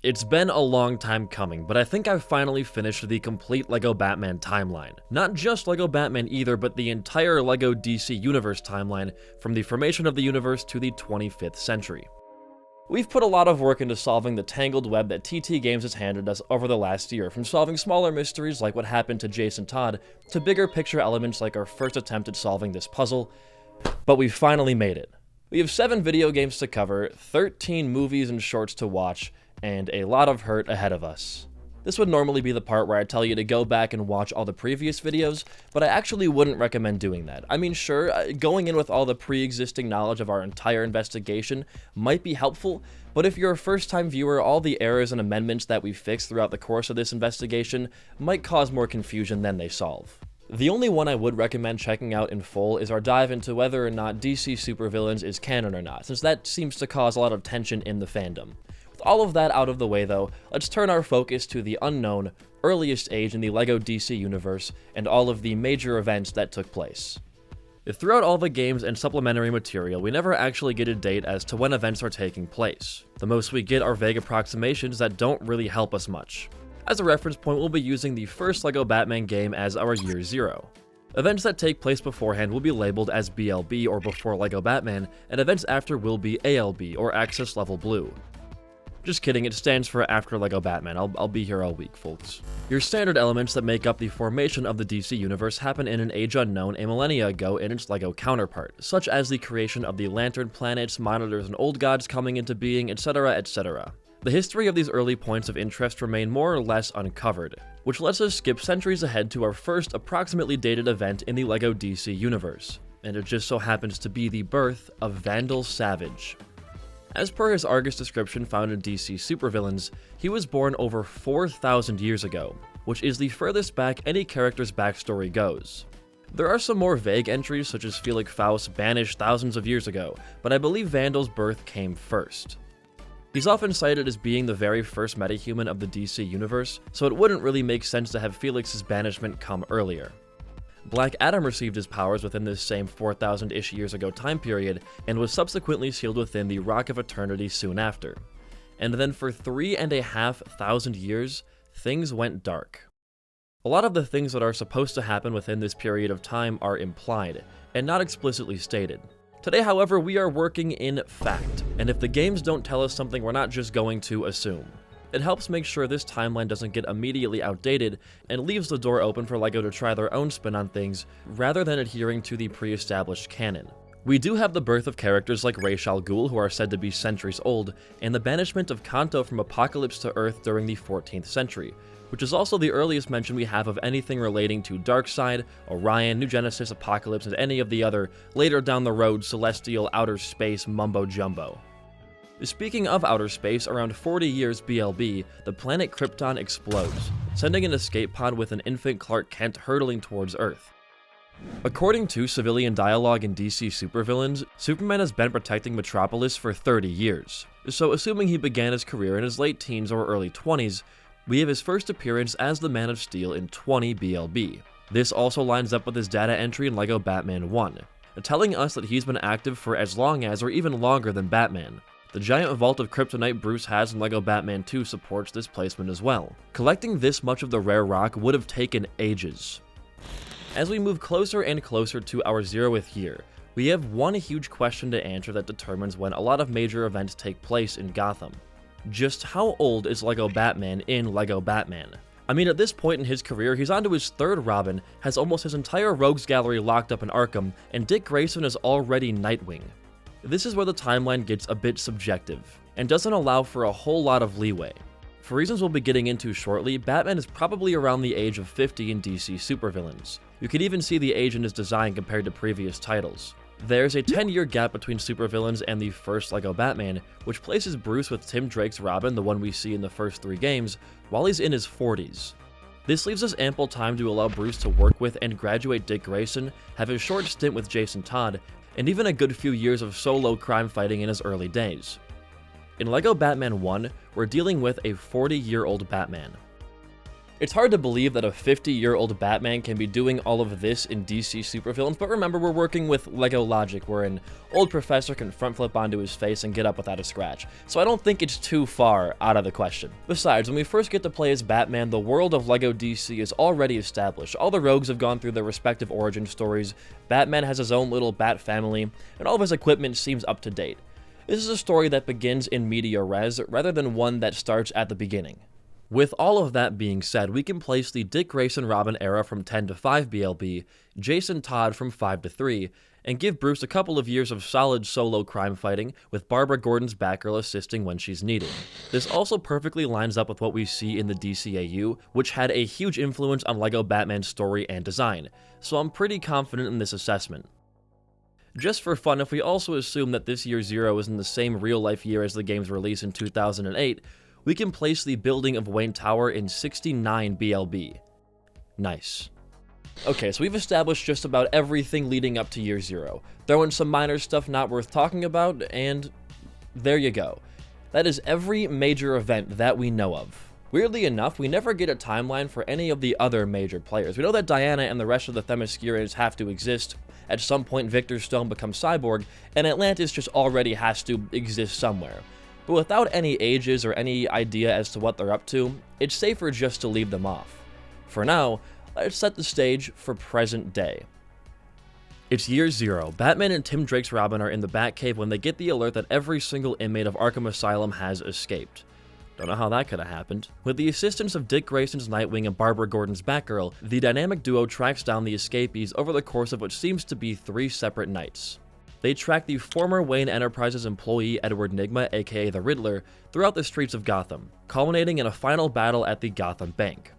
It's been a long time coming, but I think I've finally finished the complete LEGO Batman timeline. Not just LEGO Batman either, but the entire LEGO DC Universe timeline from the formation of the universe to the 25th century. We've put a lot of work into solving the tangled web that TT Games has handed us over the last year, from solving smaller mysteries like what happened to Jason Todd, to bigger picture elements like our first attempt at solving this puzzle, but we've finally made it. We have 7 video games to cover, 13 movies and shorts to watch, and a lot of hurt ahead of us. This would normally be the part where I tell you to go back and watch all the previous videos, but I actually wouldn't recommend doing that. I mean, sure, going in with all the pre-existing knowledge of our entire investigation might be helpful, but if you're a first-time viewer, all the errors and amendments that we fixed throughout the course of this investigation might cause more confusion than they solve. The only one I would recommend checking out in full is our dive into whether or not DC Supervillains is canon or not, since that seems to cause a lot of tension in the fandom. With all of that out of the way though, let's turn our focus to the unknown, earliest age in the LEGO DC universe, and all of the major events that took place. Throughout all the games and supplementary material, we never actually get a date as to when events are taking place. The most we get are vague approximations that don't really help us much. As a reference point, we'll be using the first LEGO Batman game as our year 0. Events that take place beforehand will be labeled as BLB or Before LEGO Batman, and events after will be ALB or Access Level Blue. Just kidding, it stands for After LEGO Batman. I'll be here all week, folks. Your standard elements that make up the formation of the DC universe happen in an age unknown a millennia ago in its LEGO counterpart, such as the creation of the Lantern planets, monitors and old gods coming into being, etc., etc. The history of these early points of interest remain more or less uncovered, which lets us skip centuries ahead to our first approximately dated event in the LEGO DC universe, and it just so happens to be the birth of Vandal Savage. As per his Argus description found in DC Supervillains, he was born over 4,000 years ago, which is the furthest back any character's backstory goes. There are some more vague entries such as Felix Faust banished thousands of years ago, but I believe Vandal's birth came first. He's often cited as being the very first metahuman of the DC universe, so it wouldn't really make sense to have Felix's banishment come earlier. Black Adam received his powers within this same 4,000-ish years ago time period, and was subsequently sealed within the Rock of Eternity soon after. And then for 3,500 years, things went dark. A lot of the things that are supposed to happen within this period of time are implied, and not explicitly stated. Today, however, we are working in fact, and if the games don't tell us something, we're not just going to assume. It helps make sure this timeline doesn't get immediately outdated, and leaves the door open for LEGO to try their own spin on things, rather than adhering to the pre-established canon. We do have the birth of characters like Ra's al Ghul, who are said to be centuries old, and the banishment of Kanto from Apokolips to Earth during the 14th century, which is also the earliest mention we have of anything relating to Darkseid, Orion, New Genesis, Apokolips, and any of the other later down the road celestial outer space mumbo-jumbo. Speaking of outer space, around 40 years BLB, the planet Krypton explodes, sending an escape pod with an infant Clark Kent hurtling towards Earth. According to civilian dialogue in DC Supervillains, Superman has been protecting Metropolis for 30 years, so assuming he began his career in his late teens or early 20s, we have his first appearance as the Man of Steel in 20 BLB. This also lines up with his data entry in LEGO Batman 1, telling us that he's been active for as long as or even longer than Batman. The giant vault of kryptonite Bruce has in LEGO Batman 2 supports this placement as well. Collecting this much of the rare rock would have taken ages. As we move closer and closer to our 0th year, we have one huge question to answer that determines when a lot of major events take place in Gotham. Just how old is LEGO Batman in LEGO Batman? I mean, at this point in his career, he's onto his 3rd Robin, has almost his entire rogues gallery locked up in Arkham, and Dick Grayson is already Nightwing. This is where the timeline gets a bit subjective, and doesn't allow for a whole lot of leeway. For reasons we'll be getting into shortly, Batman is probably around the age of 50 in DC Supervillains. You can even see the age in his design compared to previous titles. There's a 10-year gap between Supervillains and the first LEGO Batman, which places Bruce with Tim Drake's Robin, the one we see in the first 3 games, while he's in his 40s. This leaves us ample time to allow Bruce to work with and graduate Dick Grayson, have a short stint with Jason Todd, and even a good few years of solo crime fighting in his early days. In LEGO Batman 1, we're dealing with a 40-year-old Batman. It's hard to believe that a 50-year-old Batman can be doing all of this in DC supervillains, but remember, we're working with LEGO logic, where an old professor can front flip onto his face and get up without a scratch, so I don't think it's too far out of the question. Besides, when we first get to play as Batman, the world of LEGO DC is already established. All the rogues have gone through their respective origin stories, Batman has his own little Bat family, and all of his equipment seems up to date. This is a story that begins in media res, rather than one that starts at the beginning. With all of that being said, we can place the Dick Grayson Robin era from 10 to 5 BLB, Jason Todd from 5 to 3, and give Bruce a couple of years of solid solo crime fighting, with Barbara Gordon's Batgirl assisting when she's needed. This also perfectly lines up with what we see in the DCAU, which had a huge influence on LEGO Batman's story and design, so I'm pretty confident in this assessment. Just for fun, if we also assume that this year 0 is in the same real-life year as the game's release in 2008, we can place the building of Wayne Tower in 69 BLB. Nice. Okay, so we've established just about everything leading up to year 0. Throw in some minor stuff not worth talking about, and there you go. That is every major event that we know of. Weirdly enough, we never get a timeline for any of the other major players. We know that Diana and the rest of the Themyscirians have to exist. At some point, Victor Stone becomes Cyborg, and Atlantis just already has to exist somewhere. But without any ages or any idea as to what they're up to, it's safer just to leave them off. For now, let's set the stage for present day. It's year 0. Batman and Tim Drake's Robin are in the Batcave when they get the alert that every single inmate of Arkham Asylum has escaped. Don't know how that could have happened. With the assistance of Dick Grayson's Nightwing and Barbara Gordon's Batgirl, the dynamic duo tracks down the escapees over the course of what seems to be 3 separate nights. They track the former Wayne Enterprises employee Edward Nygma, aka the Riddler, throughout the streets of Gotham, culminating in a final battle at the Gotham Bank.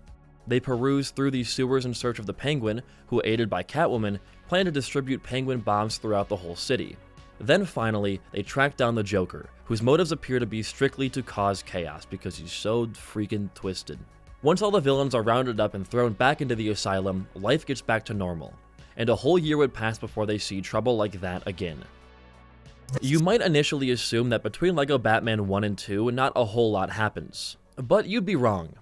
They peruse through the sewers in search of the Penguin, who, aided by Catwoman, plan to distribute Penguin bombs throughout the whole city. Then finally, they track down the Joker, whose motives appear to be strictly to cause chaos because he's so freaking twisted. Once all the villains are rounded up and thrown back into the asylum, life gets back to normal, and a whole year would pass before they see trouble like that again. You might initially assume that between LEGO Batman 1 and 2, not a whole lot happens, but you'd be wrong.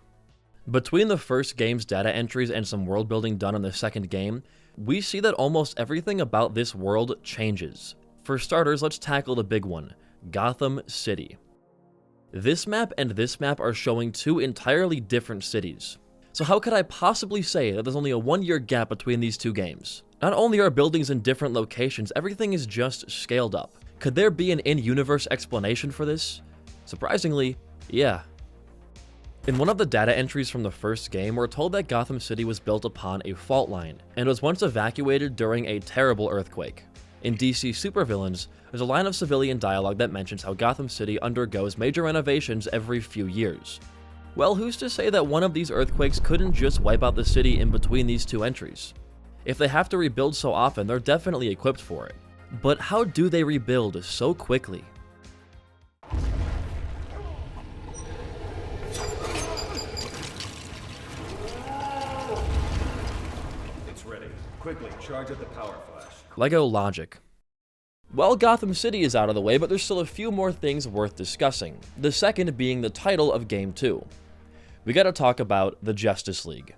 Between the first game's data entries and some world building done in the second game, we see that almost everything about this world changes. For starters, let's tackle the big one, Gotham City. This map and this map are showing 2 entirely different cities. So how could I possibly say that there's only a 1-year gap between these 2 games? Not only are buildings in different locations, everything is just scaled up. Could there be an in-universe explanation for this? Surprisingly, yeah. In one of the data entries from the first game, we're told that Gotham City was built upon a fault line, and was once evacuated during a terrible earthquake. In DC Supervillains, there's a line of civilian dialogue that mentions how Gotham City undergoes major renovations every few years. Well, who's to say that one of these earthquakes couldn't just wipe out the city in between these 2 entries? If they have to rebuild so often, they're definitely equipped for it. But how do they rebuild so quickly? It's ready. Quickly, charge up the power flash. LEGO logic. Well, Gotham City is out of the way, but there's still a few more things worth discussing. The second being the title of Game 2. We gotta talk about the Justice League.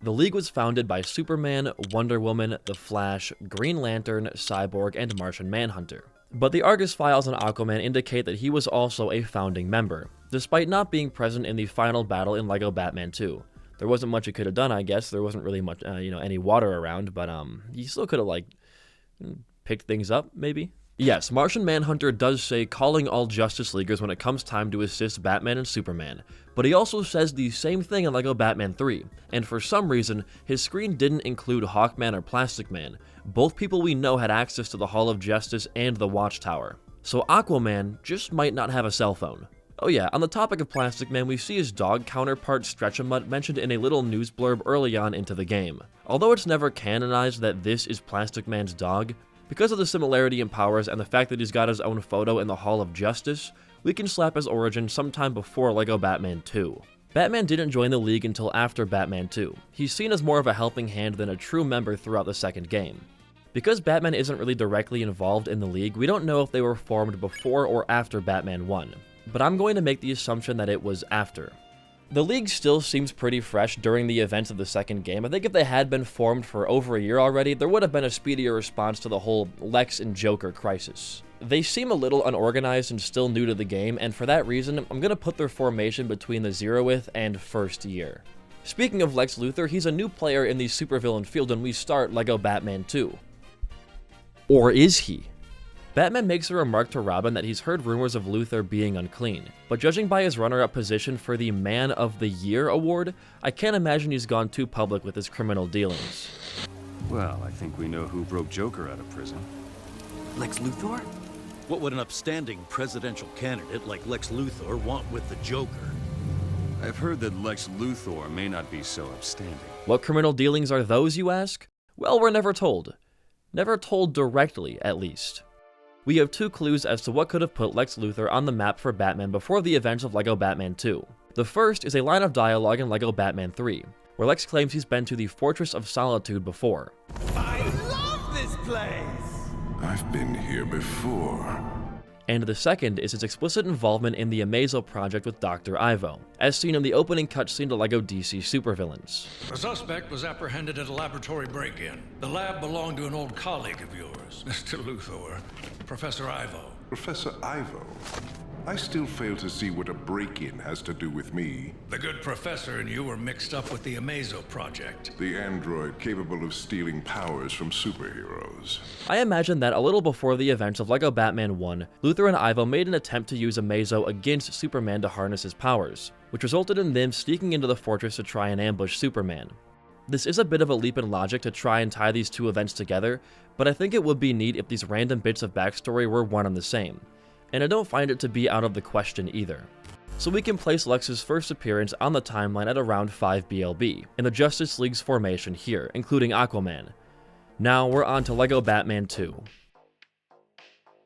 The League was founded by Superman, Wonder Woman, The Flash, Green Lantern, Cyborg, and Martian Manhunter. But the Argus files on Aquaman indicate that he was also a founding member, despite not being present in the final battle in LEGO Batman 2. There wasn't much he could have done, I guess. There wasn't really much, any water around, but he still could have, picked things up, maybe? Yes, Martian Manhunter does say calling all Justice Leaguers when it comes time to assist Batman and Superman, but he also says the same thing in LEGO Batman 3, and for some reason, his screen didn't include Hawkman or Plastic Man. Both people we know had access to the Hall of Justice and the Watchtower. So Aquaman just might not have a cell phone. Oh yeah, on the topic of Plastic Man, we see his dog counterpart Stretchamut mentioned in a little news blurb early on into the game. Although it's never canonized that this is Plastic Man's dog, because of the similarity in powers and the fact that he's got his own photo in the Hall of Justice, we can slap his origin sometime before LEGO Batman 2. Batman didn't join the League until after Batman 2. He's seen as more of a helping hand than a true member throughout the second game. Because Batman isn't really directly involved in the League, we don't know if they were formed before or after Batman 1, but I'm going to make the assumption that it was after. The League still seems pretty fresh during the events of the second game. I think if they had been formed for over a year already, there would have been a speedier response to the whole Lex and Joker crisis. They seem a little unorganized and still new to the game, and for that reason, I'm going to put their formation between the Zeroth and first year. Speaking of Lex Luthor, he's a new player in the supervillain field when we start LEGO Batman 2. Or is he? Batman makes a remark to Robin that he's heard rumors of Luthor being unclean, but judging by his runner-up position for the Man of the Year award, I can't imagine he's gone too public with his criminal dealings. Well, I think we know who broke Joker out of prison. Lex Luthor? What would an upstanding presidential candidate like Lex Luthor want with the Joker? I've heard that Lex Luthor may not be so upstanding. What criminal dealings are those, you ask? Well, we're never told. Never told directly, at least. We have two clues as to what could have put Lex Luthor on the map for Batman before the events of LEGO Batman 2. The first is a line of dialogue in LEGO Batman 3, where Lex claims he's been to the Fortress of Solitude before. I love this place! I've been here before. And the second is his explicit involvement in the Amazo project with Dr. Ivo, as seen in the opening cutscene to LEGO DC Supervillains. The suspect was apprehended at a laboratory break-in. The lab belonged to an old colleague of yours, Mr. Luthor, Professor Ivo. Professor Ivo? I still fail to see what a break-in has to do with me. The good professor and you were mixed up with the Amazo project. The android capable of stealing powers from superheroes. I imagine that a little before the events of LEGO Batman 1, Luthor and Ivo made an attempt to use Amazo against Superman to harness his powers, which resulted in them sneaking into the fortress to try and ambush Superman. This is a bit of a leap in logic to try and tie these two events together, but I think it would be neat if these random bits of backstory were one and the same, and I don't find it to be out of the question either. So we can place Lex's first appearance on the timeline at around 5 BLB, in the Justice League's formation here, including Aquaman. Now we're on to LEGO Batman 2.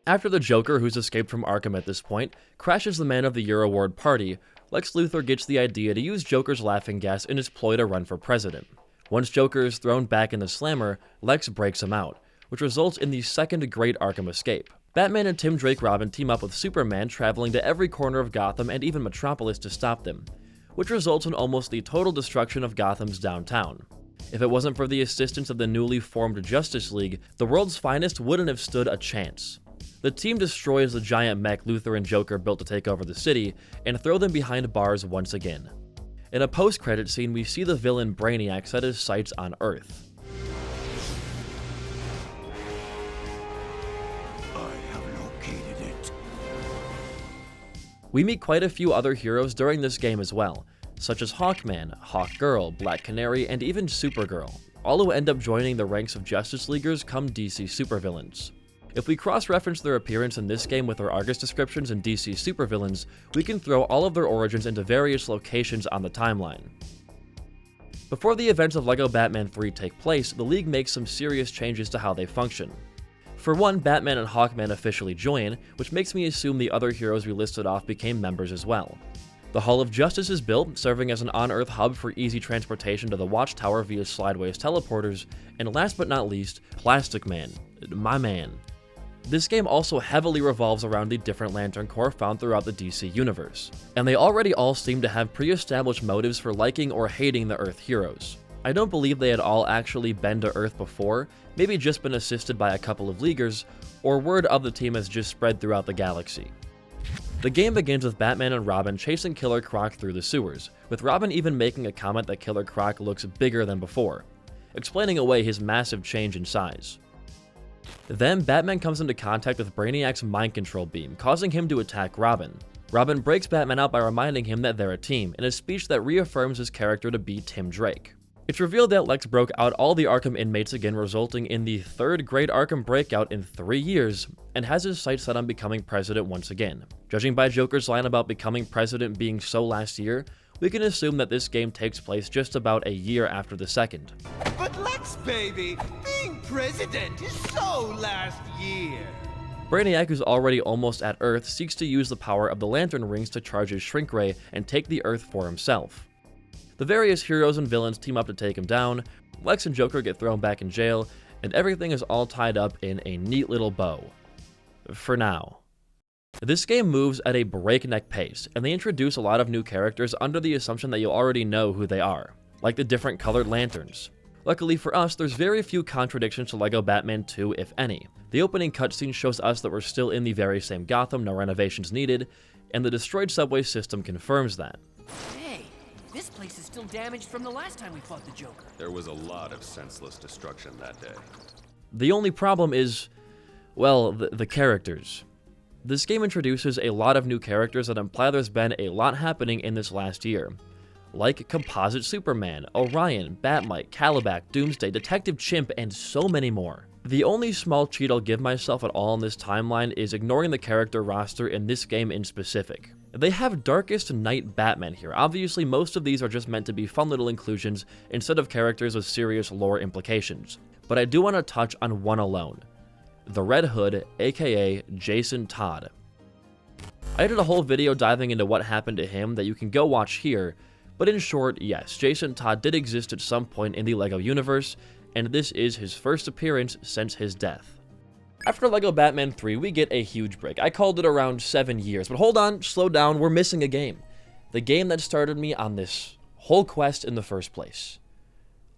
After the Joker, who's escaped from Arkham at this point, crashes the Man of the Year award party, Lex Luthor gets the idea to use Joker's laughing gas in his ploy to run for president. Once Joker is thrown back in the slammer, Lex breaks him out, which results in the second Great Arkham escape. Batman and Tim Drake Robin team up with Superman, traveling to every corner of Gotham and even Metropolis to stop them, which results in almost the total destruction of Gotham's downtown. If it wasn't for the assistance of the newly formed Justice League, the world's finest wouldn't have stood a chance. The team destroys the giant mech Luthor and Joker built to take over the city, and throw them behind bars once again. In a post-credit scene, we see the villain Brainiac set his sights on Earth. We meet quite a few other heroes during this game as well, such as Hawkman, Hawkgirl, Black Canary, and even Supergirl, all who end up joining the ranks of Justice Leaguers come DC supervillains. If we cross-reference their appearance in this game with their Argus descriptions in DC supervillains, we can throw all of their origins into various locations on the timeline. Before the events of LEGO Batman 3 take place, the League makes some serious changes to how they function. For one, Batman and Hawkman officially join, which makes me assume the other heroes we listed off became members as well. The Hall of Justice is built, serving as an on-Earth hub for easy transportation to the Watchtower via Slideways teleporters, and last but not least, Plastic Man, my man. This game also heavily revolves around the different Lantern Corps found throughout the DC universe, and they already all seem to have pre-established motives for liking or hating the Earth heroes. I don't believe they had all actually been to Earth before, maybe just been assisted by a couple of Leaguers, or word of the team has just spread throughout the galaxy. The game begins with Batman and Robin chasing Killer Croc through the sewers, with Robin even making a comment that Killer Croc looks bigger than before, explaining away his massive change in size. Then Batman comes into contact with Brainiac's mind control beam, causing him to attack Robin. Robin breaks Batman out by reminding him that they're a team, in a speech that reaffirms his character to be Tim Drake. It's revealed that Lex broke out all the Arkham inmates again, resulting in the third Great Arkham breakout in 3 years, and has his sights set on becoming president once again. Judging by Joker's line about becoming president being so last year, we can assume that this game takes place just about a year after the second. But Lex, baby, being president is so last year. Brainiac, who's already almost at Earth, seeks to use the power of the Lantern Rings to charge his Shrink Ray and take the Earth for himself. The various heroes and villains team up to take him down, Lex and Joker get thrown back in jail, and everything is all tied up in a neat little bow. For now. This game moves at a breakneck pace, and they introduce a lot of new characters under the assumption that you already know who they are, like the different colored lanterns. Luckily for us, there's very few contradictions to LEGO Batman 2, if any. The opening cutscene shows us that we're still in the very same Gotham, no renovations needed, and the destroyed subway system confirms that. Hey, this place is still damaged from the last time we fought the Joker. There was a lot of senseless destruction that day. The only problem is, well, the characters. This game introduces a lot of new characters that imply there's been a lot happening in this last year. Like Composite Superman, Orion, Batmite, Calabac, Doomsday, Detective Chimp, and so many more. The only small cheat I'll give myself at all in this timeline is ignoring the character roster in this game in specific. They have Darkest Night Batman here. Obviously, most of these are just meant to be fun little inclusions instead of characters with serious lore implications. But I do want to touch on one alone. The Red Hood, aka Jason Todd. I did a whole video diving into what happened to him that you can go watch here, but in short, yes, Jason Todd did exist at some point in the LEGO universe, and this is his first appearance since his death. After LEGO Batman 3, we get a huge break. I called it around 7 years, but hold on, slow down, we're missing a game. The game that started me on this whole quest in the first place.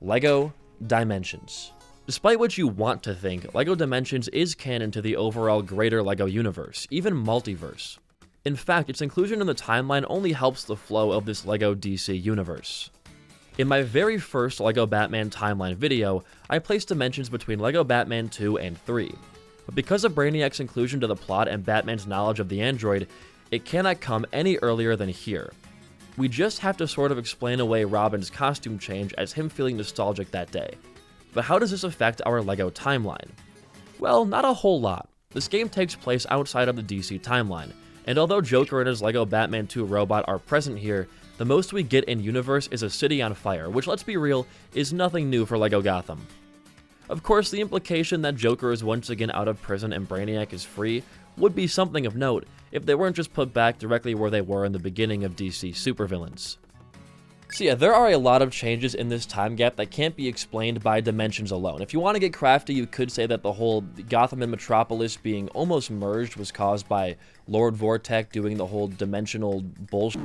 LEGO Dimensions. Despite what you want to think, LEGO Dimensions is canon to the overall greater LEGO universe, even multiverse. In fact, its inclusion in the timeline only helps the flow of this LEGO DC universe. In my very first LEGO Batman timeline video, I placed Dimensions between LEGO Batman 2 and 3. But because of Brainiac's inclusion to the plot and Batman's knowledge of the android, it cannot come any earlier than here. We just have to sort of explain away Robin's costume change as him feeling nostalgic that day. But how does this affect our LEGO timeline? Well, not a whole lot. This game takes place outside of the DC timeline, and although Joker and his LEGO Batman 2 robot are present here, the most we get in universe is a city on fire, which, let's be real, is nothing new for LEGO Gotham. Of course, the implication that Joker is once again out of prison and Brainiac is free would be something of note if they weren't just put back directly where they were in the beginning of DC supervillains. So yeah, there are a lot of changes in this time gap that can't be explained by Dimensions alone. If you want to get crafty, you could say that the whole Gotham and Metropolis being almost merged was caused by Lord Vortek doing the whole dimensional bullshit.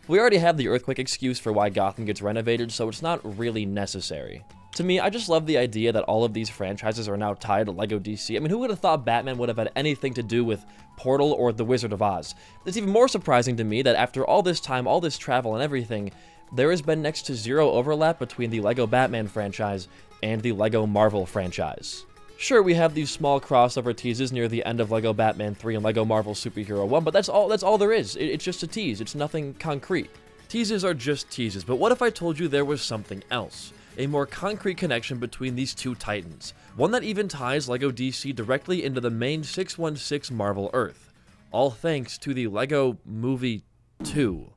We already have the earthquake excuse for why Gotham gets renovated, so it's not really necessary. To me, I just love the idea that all of these franchises are now tied to LEGO DC. I mean, who would have thought Batman would have had anything to do with Portal or The Wizard of Oz? It's even more surprising to me that after all this time, all this travel and everything, there has been next to zero overlap between the LEGO Batman franchise and the LEGO Marvel franchise. Sure, we have these small crossover teases near the end of LEGO Batman 3 and LEGO Marvel Superhero 1, but that's all there is. It's just a tease. It's nothing concrete. Teases are just teases, but what if I told you there was something else? A more concrete connection between these two titans. One that even ties LEGO DC directly into the main 616 Marvel Earth. All thanks to the LEGO Movie 2.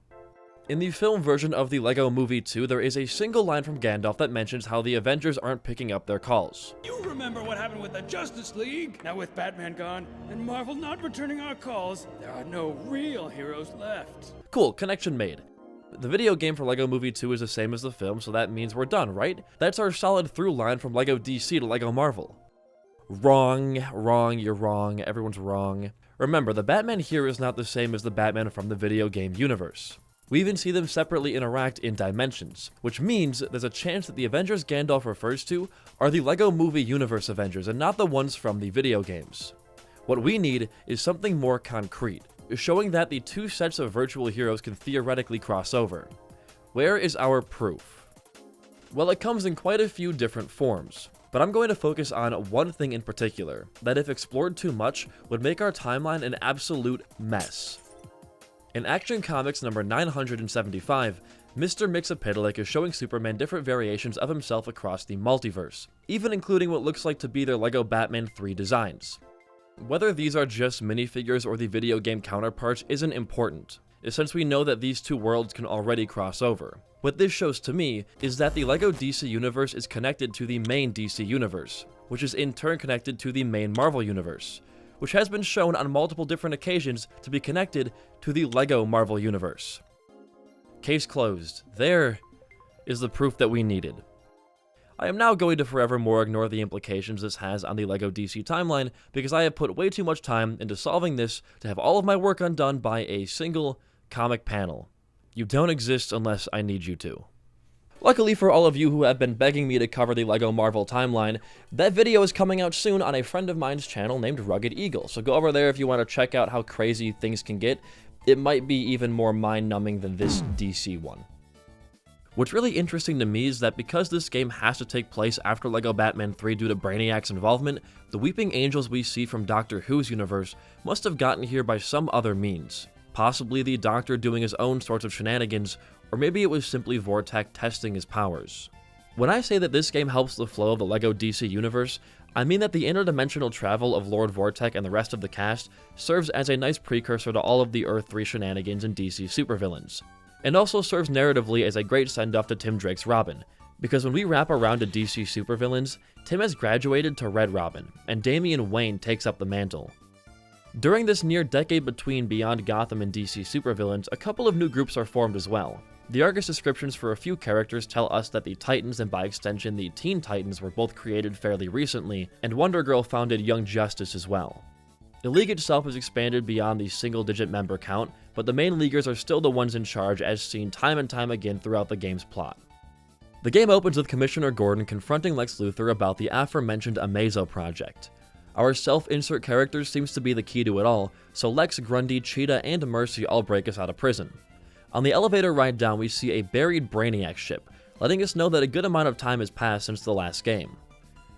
In the film version of the LEGO Movie 2, there is a single line from Gandalf that mentions how the Avengers aren't picking up their calls. You remember what happened with the Justice League? Now with Batman gone, and Marvel not returning our calls, there are no real heroes left. Cool, connection made. The video game for LEGO Movie 2 is the same as the film, so that means we're done, right? That's our solid through line from LEGO DC to LEGO Marvel. Wrong, you're wrong, everyone's wrong. Remember, the Batman here is not the same as the Batman from the video game universe. We even see them separately interact in Dimensions, which means there's a chance that the Avengers Gandalf refers to are the LEGO Movie Universe Avengers and not the ones from the video games. What we need is something more concrete, showing that the two sets of virtual heroes can theoretically cross over. Where is our proof? Well, it comes in quite a few different forms, but I'm going to focus on one thing in particular, that if explored too much, would make our timeline an absolute mess. In Action Comics number 975, Mr. Mxyzptlk is showing Superman different variations of himself across the multiverse, even including what looks like to be their LEGO Batman 3 designs. Whether these are just minifigures or the video game counterparts isn't important, since we know that these two worlds can already cross over. What this shows to me is that the LEGO DC universe is connected to the main DC universe, which is in turn connected to the main Marvel universe, which has been shown on multiple different occasions to be connected to the LEGO Marvel Universe. Case closed. There is the proof that we needed. I am now going to forevermore ignore the implications this has on the LEGO DC timeline because I have put way too much time into solving this to have all of my work undone by a single comic panel. You don't exist unless I need you to. Luckily for all of you who have been begging me to cover the LEGO Marvel timeline, that video is coming out soon on a friend of mine's channel named Rugged Eagle, so go over there if you want to check out how crazy things can get. It might be even more mind-numbing than this DC one. What's really interesting to me is that because this game has to take place after LEGO Batman 3 due to Brainiac's involvement, the Weeping Angels we see from Doctor Who's universe must have gotten here by some other means. Possibly the Doctor doing his own sorts of shenanigans, or maybe it was simply Vortek testing his powers. When I say that this game helps the flow of the LEGO DC universe, I mean that the interdimensional travel of Lord Vortek and the rest of the cast serves as a nice precursor to all of the Earth 3 shenanigans and DC supervillains, and also serves narratively as a great send-off to Tim Drake's Robin, because when we wrap around to DC supervillains, Tim has graduated to Red Robin, and Damian Wayne takes up the mantle. During this near decade between Beyond Gotham and DC supervillains, a couple of new groups are formed as well. The Argus descriptions for a few characters tell us that the Titans, and by extension the Teen Titans, were both created fairly recently, and Wonder Girl founded Young Justice as well. The League itself has expanded beyond the single-digit member count, but the main Leaguers are still the ones in charge, as seen time and time again throughout the game's plot. The game opens with Commissioner Gordon confronting Lex Luthor about the aforementioned Amazo project. Our self-insert characters seems to be the key to it all, so Lex, Grundy, Cheetah, and Mercy all break us out of prison. On the elevator ride down, we see a buried Brainiac ship, letting us know that a good amount of time has passed since the last game.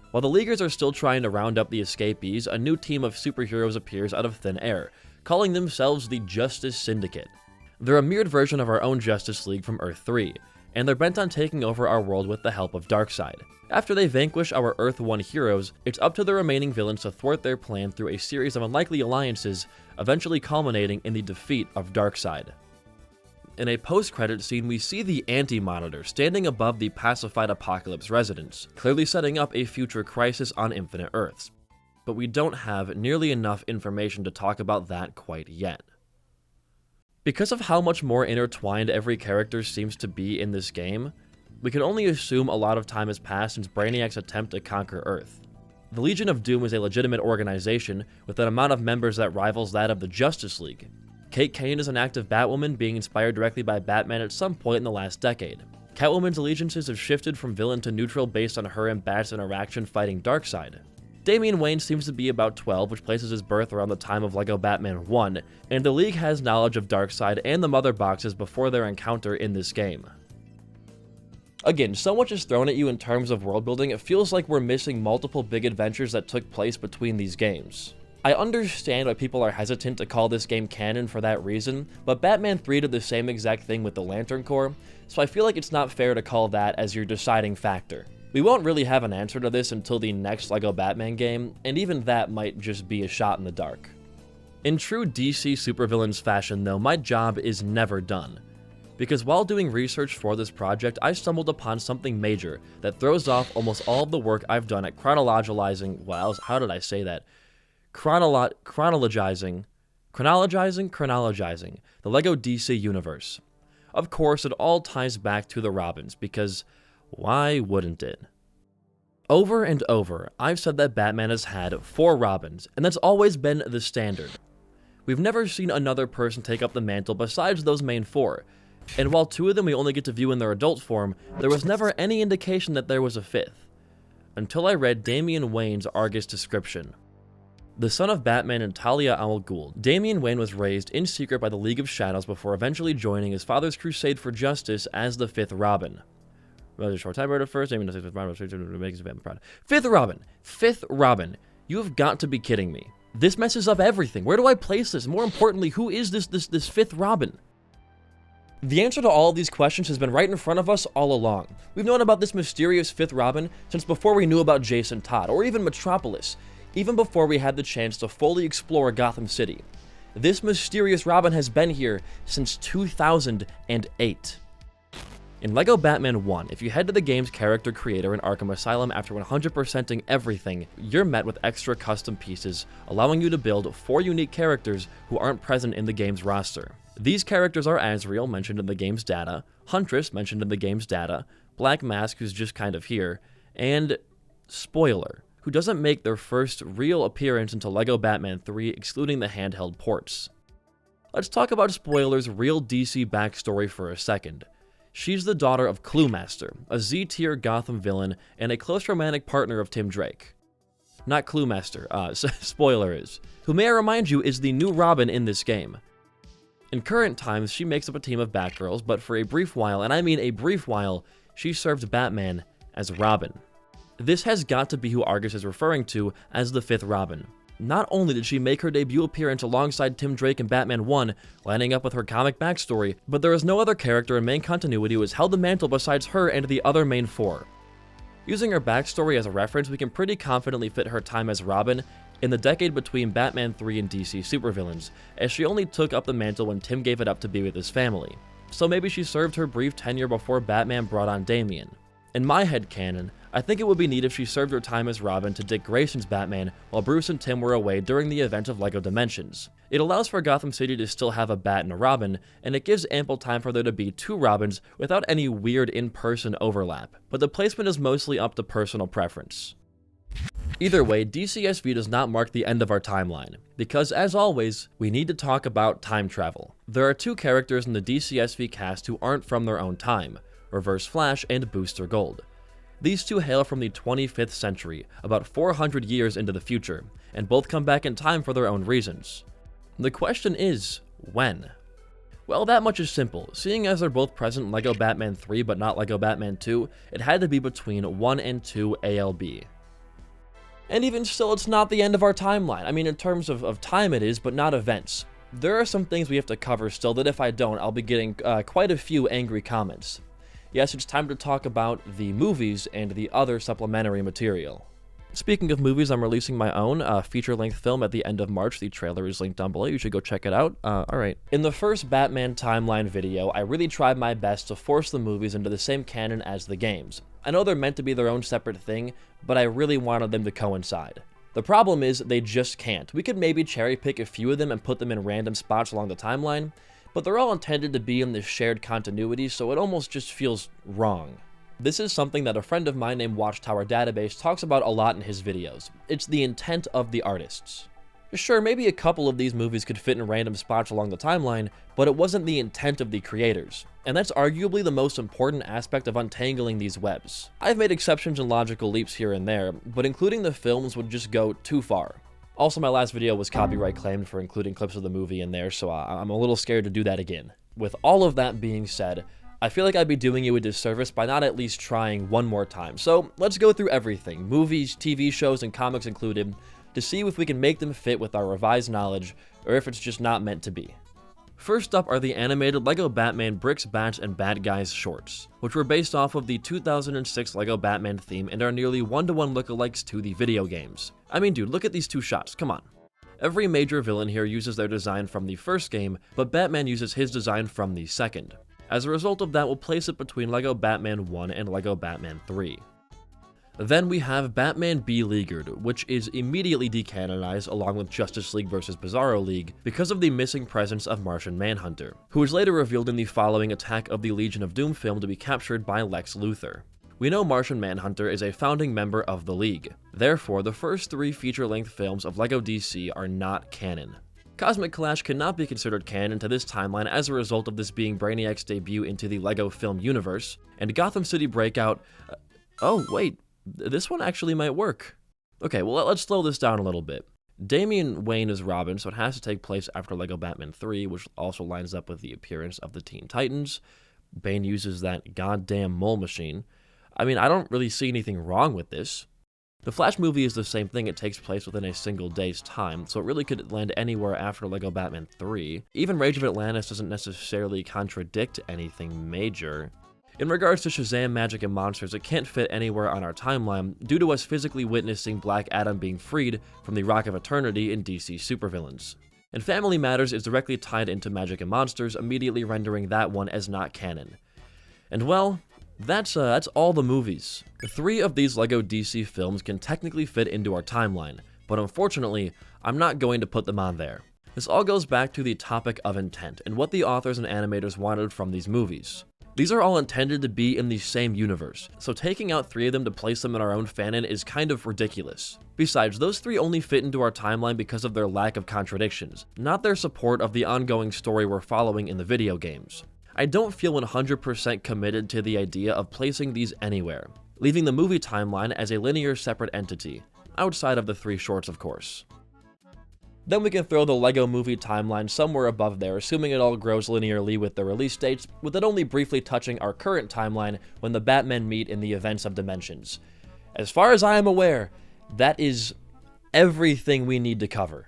While the Leaguers are still trying to round up the escapees, a new team of superheroes appears out of thin air, calling themselves the Justice Syndicate. They're a mirrored version of our own Justice League from Earth 3, and they're bent on taking over our world with the help of Darkseid. After they vanquish our Earth 1 heroes, it's up to the remaining villains to thwart their plan through a series of unlikely alliances, eventually culminating in the defeat of Darkseid. In a post-credit scene, we see the Anti-Monitor standing above the pacified Apocalypse residence, clearly setting up a future crisis on Infinite Earths. But we don't have nearly enough information to talk about that quite yet. Because of how much more intertwined every character seems to be in this game, we can only assume a lot of time has passed since Brainiac's attempt to conquer Earth. The Legion of Doom is a legitimate organization with an amount of members that rivals that of the Justice League. Kate Kane is an active Batwoman, being inspired directly by Batman at some point in the last decade. Catwoman's allegiances have shifted from villain to neutral based on her and Bat's interaction fighting Darkseid. Damian Wayne seems to be about 12, which places his birth around the time of LEGO Batman 1, and the League has knowledge of Darkseid and the Mother Boxes before their encounter in this game. Again, so much is thrown at you in terms of world building, it feels like we're missing multiple big adventures that took place between these games. I understand why people are hesitant to call this game canon for that reason, but Batman 3 did the same exact thing with the Lantern Corps, so I feel like it's not fair to call that as your deciding factor. We won't really have an answer to this until the next LEGO Batman game, and even that might just be a shot in the dark. In true DC supervillains fashion though, my job is never done. Because while doing research for this project, I stumbled upon something major that throws off almost all of the work I've done at chronologizing the LEGO DC universe. Of course, it all ties back to the Robins, because why wouldn't it? Over and over, I've said that Batman has had 4 Robins, and that's always been the standard. We've never seen another person take up the mantle besides those main 4, and while 2 of them we only get to view in their adult form, there was never any indication that there was a 5th. Until I read Damian Wayne's Argus description. The son of Batman and Talia al Ghul, Damian Wayne was raised in secret by the League of Shadows before eventually joining his father's crusade for justice as the 5th Robin. Fifth Robin. You have got to be kidding me. This messes up everything. Where do I place this? More importantly, who is this 5th Robin? The answer to all of these questions has been right in front of us all along. We've known about this mysterious 5th Robin since before we knew about Jason Todd, or even Metropolis, even before we had the chance to fully explore Gotham City. This mysterious Robin has been here since 2008. In LEGO Batman 1, if you head to the game's character creator in Arkham Asylum after 100%ing everything, you're met with extra custom pieces, allowing you to build 4 unique characters who aren't present in the game's roster. These characters are Azrael, mentioned in the game's data, Huntress, mentioned in the game's data, Black Mask, who's just kind of here, and Spoiler, who doesn't make their first real appearance until LEGO Batman 3, excluding the handheld ports. Let's talk about Spoiler's real DC backstory for a second. She's the daughter of Cluemaster, a Z-tier Gotham villain and a close romantic partner of Tim Drake. Not Cluemaster, Spoiler is, who, may I remind you, is the new Robin in this game. In current times, she makes up a team of Batgirls, but for a brief while, and I mean a brief while, she served Batman as Robin. This has got to be who Argus is referring to as the 5th Robin. Not only did she make her debut appearance alongside Tim Drake in Batman 1, lining up with her comic backstory, but there is no other character in main continuity who has held the mantle besides her and the other main 4. Using her backstory as a reference, we can pretty confidently fit her time as Robin in the decade between Batman 3 and DC supervillains, as she only took up the mantle when Tim gave it up to be with his family. So maybe she served her brief tenure before Batman brought on Damian. In my headcanon, I think it would be neat if she served her time as Robin to Dick Grayson's Batman while Bruce and Tim were away during the event of LEGO Dimensions. It allows for Gotham City to still have a Bat and a Robin, and it gives ample time for there to be 2 Robins without any weird in-person overlap, but the placement is mostly up to personal preference. Either way, DCSV does not mark the end of our timeline, because as always, we need to talk about time travel. There are 2 characters in the DCSV cast who aren't from their own time, Reverse Flash and Booster Gold. These 2 hail from the 25th century, about 400 years into the future, and both come back in time for their own reasons. The question is, when? Well, that much is simple. Seeing as they're both present in LEGO Batman 3 but not LEGO Batman 2, it had to be between 1 and 2 ALB. And even still, it's not the end of our timeline. I mean, in terms of time it is, but not events. There are some things we have to cover still that if I don't, I'll be getting quite a few angry comments. Yes, it's time to talk about the movies and the other supplementary material. Speaking of movies, I'm releasing my own feature-length film at the end of March. The trailer is linked down below. You should go check it out. Alright. In the first Batman timeline video, I really tried my best to force the movies into the same canon as the games. I know they're meant to be their own separate thing, but I really wanted them to coincide. The problem is, they just can't. We could maybe cherry-pick a few of them and put them in random spots along the timeline, but they're all intended to be in this shared continuity, so it almost just feels wrong. This is something that a friend of mine named Watchtower Database talks about a lot in his videos. It's the intent of the artists. Sure, maybe a couple of these movies could fit in random spots along the timeline, but it wasn't the intent of the creators. And that's arguably the most important aspect of untangling these webs. I've made exceptions and logical leaps here and there, but including the films would just go too far. Also, my last video was copyright claimed for including clips of the movie in there, so I'm a little scared to do that again. With all of that being said, I feel like I'd be doing you a disservice by not at least trying one more time. So let's go through everything, movies, TV shows, and comics included, to see if we can make them fit with our revised knowledge, or if it's just not meant to be. First up are the animated LEGO Batman Bricks, Bats, and Bad Guys shorts, which were based off of the 2006 LEGO Batman theme and are nearly one-to-one lookalikes to the video games. I mean, dude, look at these 2 shots, come on. Every major villain here uses their design from the first game, but Batman uses his design from the second. As a result of that, we'll place it between LEGO Batman 1 and LEGO Batman 3. Then we have Batman Beleaguered, which is immediately decanonized along with Justice League vs. Bizarro League because of the missing presence of Martian Manhunter, who was later revealed in the following Attack of the Legion of Doom film to be captured by Lex Luthor. We know Martian Manhunter is a founding member of the League. Therefore, the first 3 feature-length films of LEGO DC are not canon. Cosmic Clash cannot be considered canon to this timeline as a result of this being Brainiac's debut into the LEGO film universe, and Gotham City Breakout... oh, wait. This one actually might work. Okay, well, let's slow this down a little bit. Damian Wayne is Robin, so it has to take place after LEGO Batman 3, which also lines up with the appearance of the Teen Titans. Bane uses that goddamn mole machine. I mean, I don't really see anything wrong with this. The Flash movie is the same thing, it takes place within a single day's time, so it really could land anywhere after LEGO Batman 3. Even Rage of Atlantis doesn't necessarily contradict anything major. In regards to Shazam, Magic, and Monsters, it can't fit anywhere on our timeline due to us physically witnessing Black Adam being freed from the Rock of Eternity in DC supervillains. And Family Matters is directly tied into Magic and Monsters, immediately rendering that one as not canon. And well, that's all the movies. 3 of these LEGO DC films can technically fit into our timeline, but unfortunately, I'm not going to put them on there. This all goes back to the topic of intent and what the authors and animators wanted from these movies. These are all intended to be in the same universe, so taking out 3 of them to place them in our own fanon is kind of ridiculous. Besides, those 3 only fit into our timeline because of their lack of contradictions, not their support of the ongoing story we're following in the video games. I don't feel 100% committed to the idea of placing these anywhere, leaving the movie timeline as a linear separate entity, outside of the 3 shorts of course. Then we can throw the LEGO Movie timeline somewhere above there, assuming it all grows linearly with the release dates, with it only briefly touching our current timeline when the Batmen meet in the Events of Dimensions. As far as I am aware, that is everything we need to cover.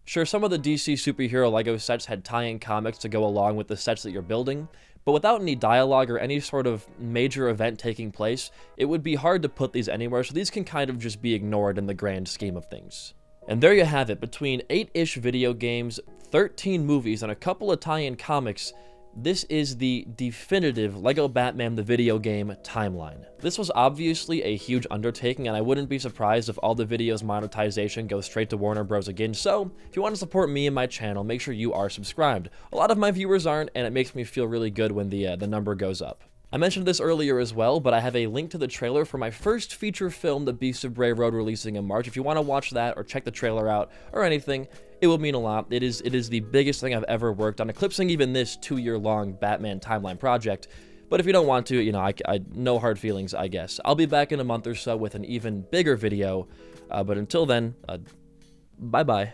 Sure, some of the DC superhero LEGO sets had tie-in comics to go along with the sets that you're building, but without any dialogue or any sort of major event taking place, it would be hard to put these anywhere, so these can kind of just be ignored in the grand scheme of things. And there you have it, between 8-ish video games, 13 movies, and a couple of tie-in comics, this is the definitive LEGO Batman the video game timeline. This was obviously a huge undertaking, and I wouldn't be surprised if all the videos' monetization goes straight to Warner Bros. Again, so if you want to support me and my channel, make sure you are subscribed. A lot of my viewers aren't, and it makes me feel really good when the number goes up. I mentioned this earlier as well, but I have a link to the trailer for my first feature film, The Beasts of Bray Road, releasing in March. If you want to watch that or check the trailer out or anything, it will mean a lot. It is the biggest thing I've ever worked on, eclipsing even this 2-year-long Batman timeline project. But if you don't want to, you know, I no hard feelings, I guess. I'll be back in a month or so with an even bigger video, but until then, bye-bye.